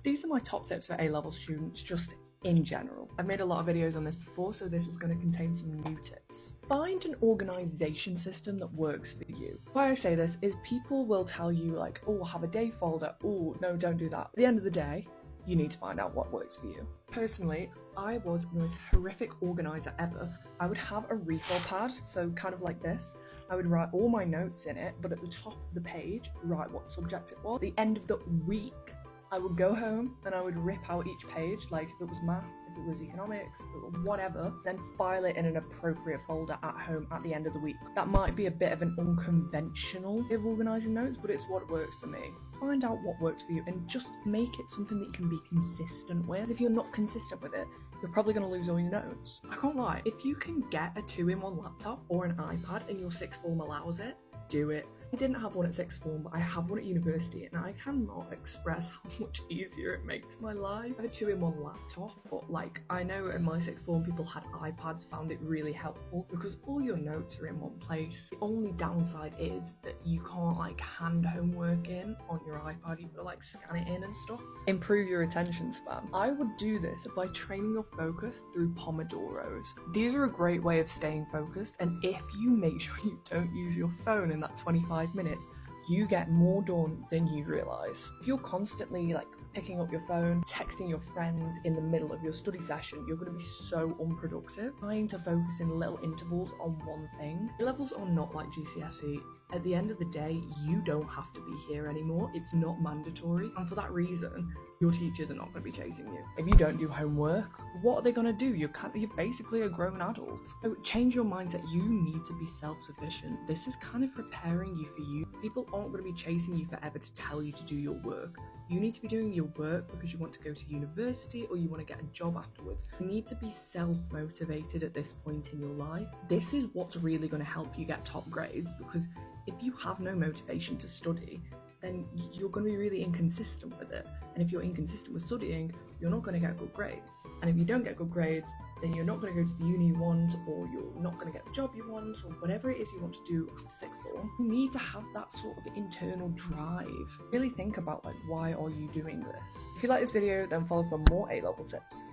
These are my top tips for A-level students, just in general. I've made a lot of videos on this before, so this is going to contain some new tips. Find an organization system that works for you. Why I say this is people will tell you like, oh, have a day folder. Oh, no, don't do that. At the end of the day, you need to find out what works for you. Personally, I was the most horrific organizer ever. I would have a refill pad, so kind of like this. I would write all my notes in it, but at the top of the page, write what subject it was. At the end of the week, I would go home and I would rip out each page, like if it was maths, if it was economics, if it was whatever, then file it in an appropriate folder at home at the end of the week. That might be a bit of an unconventional way of organising notes, but it's what works for me. Find out what works for you and just make it something that you can be consistent with. If you're not consistent with it, you're probably going to lose all your notes. I can't lie, if you can get a 2-in-1 laptop or an iPad and your sixth form allows it, do it. I didn't have one at sixth form, but I have one at university, and I cannot express how much easier it makes my life. I have a 2-in-1 laptop, but like, I know at my sixth form people had iPads, found it really helpful because all your notes are in one place. The only downside is that you can't like hand homework in on your iPad, you've got to like scan it in and stuff. Improve your attention span. I would do this by training your focus through Pomodoros. These are a great way of staying focused, and if you make sure you don't use your phone in that 25 minutes, you get more done than you realize. If you're constantly like picking up your phone, texting your friends in the middle of your study session, you're going to be so unproductive. Trying to focus in little intervals on one thing. A-levels are not like GCSE. At the end of the day, you don't have to be here anymore. It's not mandatory, and for that reason, your teachers are not going to be chasing you. If you don't do homework, what are they going to do? You're basically a grown adult. So change your mindset. You need to be self-sufficient. This is kind of preparing you for you. People aren't going to be chasing you forever to tell you to do your work. You need to be doing your work because you want to go to university or you want to get a job afterwards. You need to be self-motivated at this point in your life. This is what's really going to help you get top grades, because if you have no motivation to study, then you're going to be really inconsistent with it. And if you're inconsistent with studying, you're not going to get good grades. And if you don't get good grades, then you're not going to go to the uni you want, or you're not going to get the job you want, or whatever it is you want to do after sixth form. You need to have that sort of internal drive. Really think about like, why are you doing this? If you like this video, then follow for more A-level tips.